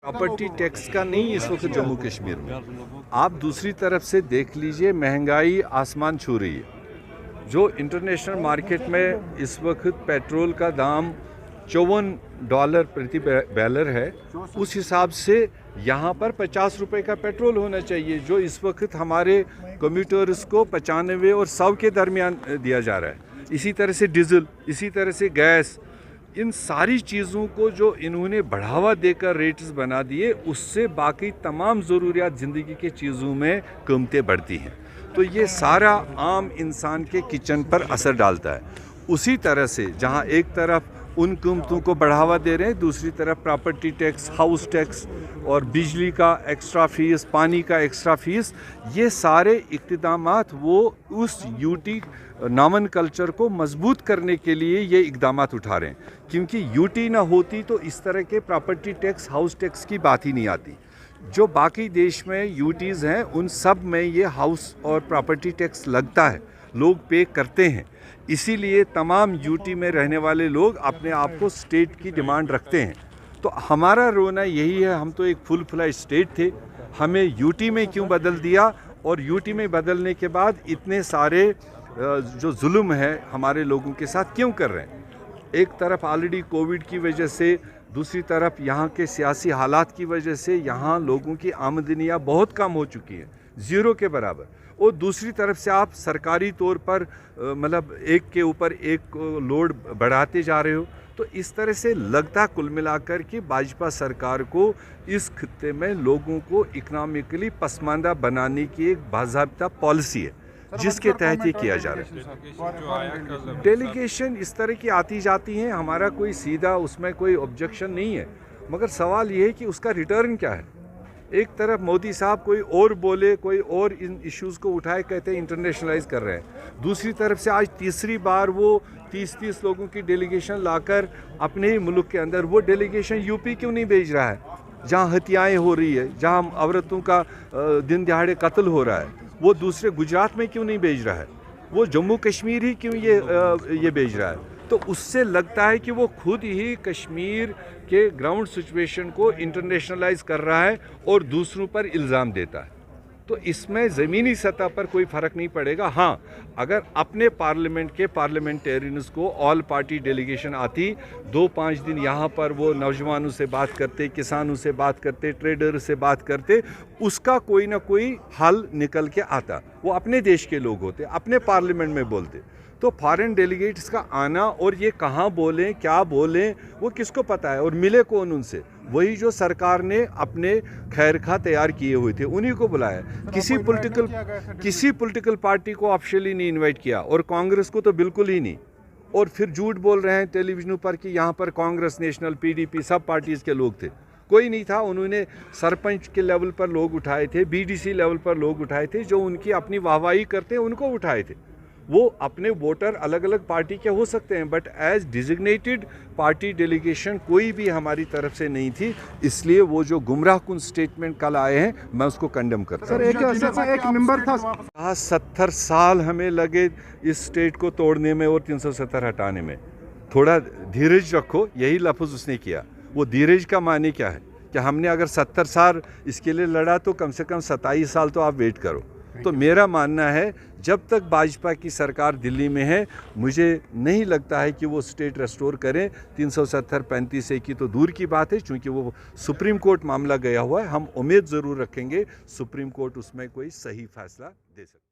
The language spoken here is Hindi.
प्रॉपर्टी टैक्स का नहीं इस वक्त जम्मू कश्मीर में। आप दूसरी तरफ से देख लीजिए, महंगाई आसमान छू रही है। जो इंटरनेशनल मार्केट में इस वक्त पेट्रोल का दाम $54 प्रति बैरल है, उस हिसाब से यहाँ पर 50 रुपए का पेट्रोल होना चाहिए, जो इस वक्त हमारे कम्यूटर्स को 95 और 100 के दरमियान दिया जा रहा है। इसी तरह से डीजल, इसी तरह से गैस, इन सारी चीज़ों को जो इन्होंने बढ़ावा देकर रेट्स बना दिए, उससे बाकी तमाम ज़रूरियात ज़िंदगी के चीज़ों में कीमतें बढ़ती हैं। तो ये सारा आम इंसान के किचन पर असर डालता है। उसी तरह से जहाँ एक तरफ उन कीमतों को बढ़ावा दे रहे हैं, दूसरी तरफ प्रॉपर्टी टैक्स, हाउस टैक्स और बिजली का एक्स्ट्रा फीस, पानी का एक्स्ट्रा फीस, ये सारे इक़्तिदामात वो उस यूटी नामन कल्चर को मजबूत करने के लिए ये इक़दामात उठा रहे हैं। क्योंकि यूटी ना होती तो इस तरह के प्रॉपर्टी टैक्स, हाउस टैक्स की बात ही नहीं आती। जो बाकी देश में यूटीज़ हैं, उन सब में ये हाउस और प्रॉपर्टी टैक्स लगता है, लोग पे करते हैं। इसीलिए तमाम यूटी में रहने वाले लोग अपने आप को स्टेट की डिमांड रखते हैं। तो हमारा रोना यही है, हम तो एक फुल फ्लैश स्टेट थे, हमें यूटी में क्यों बदल दिया, और यूटी में बदलने के बाद इतने सारे जो जुल्म है हमारे लोगों के साथ क्यों कर रहे हैं। एक तरफ ऑलरेडी कोविड की वजह से, दूसरी तरफ यहाँ के सियासी हालात की वजह से यहाँ लोगों की आमदनियाँ बहुत कम हो चुकी हैं, ज़ीरो के बराबर। और दूसरी तरफ से आप सरकारी तौर पर मतलब एक के ऊपर एक लोड बढ़ाते जा रहे हो। तो इस तरह से लगता कुल मिलाकर कि भाजपा सरकार को इस खित्ते में लोगों को इकनॉमिकली पसमानदा बनाने की एक बाज़ाब्ता पॉलिसी है, जिसके तहत ये किया जा रहा है। डेलीगेशन इस तरह की आती जाती हैं, हमारा कोई सीधा उसमें कोई ऑब्जेक्शन नहीं है, मगर सवाल ये है कि उसका रिटर्न क्या है। एक तरफ मोदी साहब कोई और बोले, कोई और इन इश्यूज़ को उठाए, कहते हैं इंटरनेशनलाइज कर रहे हैं। दूसरी तरफ से आज तीसरी बार वो 30-30 लोगों की डेलीगेशन लाकर अपने ही मुल्क के अंदर, वो डेलीगेशन यूपी क्यों नहीं भेज रहा है, जहाँ हत्याएँ हो रही है, जहाँ औरतों का दिन दिहाड़े कत्ल हो रहा है, वो दूसरे गुजरात में क्यों नहीं भेज रहा है, वो जम्मू कश्मीर ही क्यों ये भेज रहा है। तो उससे लगता है कि वो खुद ही कश्मीर के ग्राउंड सिचुएशन को इंटरनेशनलाइज कर रहा है और दूसरों पर इल्ज़ाम देता है। तो इसमें ज़मीनी सतह पर कोई फ़र्क नहीं पड़ेगा। हाँ, अगर अपने पार्लियामेंट के पार्लियामेंटेरियंस को ऑल पार्टी डेलीगेशन आती, 2-5 दिन यहाँ पर वो नौजवानों से बात करते, किसानों से बात करते, ट्रेडर से बात करते, उसका कोई ना कोई हल निकल के आता। वो अपने देश के लोग होते, अपने पार्लियामेंट में बोलते। तो फॉरेन डेलीगेट्स का आना और ये कहाँ बोलें, क्या बोलें, वो किसको पता है, और मिले कौन उनसे? वही जो सरकार ने अपने खैरखा तैयार किए हुए थे, उन्हीं को बुलाया। किसी पॉलिटिकल पार्टी को ऑफिशियली नहीं इनवाइट किया, और कांग्रेस को तो बिल्कुल ही नहीं। और फिर झूठ बोल रहे हैं टेलीविजन पर कि यहाँ पर कांग्रेस, नेशनल, पीडीपी, सब पार्टीज़ के लोग थे। कोई नहीं था। उन्होंने सरपंच के लेवल पर लोग उठाए थे, बीडीसी लेवल पर लोग उठाए थे, जो उनकी अपनी वाहवाही करते हैं उनको उठाए थे। वो अपने वोटर अलग अलग पार्टी के हो सकते हैं, but as designated party delegation कोई भी हमारी तरफ से नहीं थी। इसलिए वो जो गुमराहकुन स्टेटमेंट कल आए हैं, मैं उसको कंडेम करता हूँ। सर, एक मेंबर था, 70 साल हमें लगे इस स्टेट को तोड़ने में और 370 हटाने में। थोड़ा धीरज रखो, यही लफ्ज़ उसने किया। वो धीरज का माने क्या है कि हमने अगर 70 साल इसके लिए लड़ा, तो कम से कम 27 साल तो आप वेट करो। तो मेरा मानना है, जब तक भाजपा की सरकार दिल्ली में है, मुझे नहीं लगता है कि वो स्टेट रेस्टोर करें। 370-35 की तो दूर की बात है, क्योंकि वो सुप्रीम कोर्ट मामला गया हुआ है। हम उम्मीद ज़रूर रखेंगे सुप्रीम कोर्ट उसमें कोई सही फैसला दे सकते।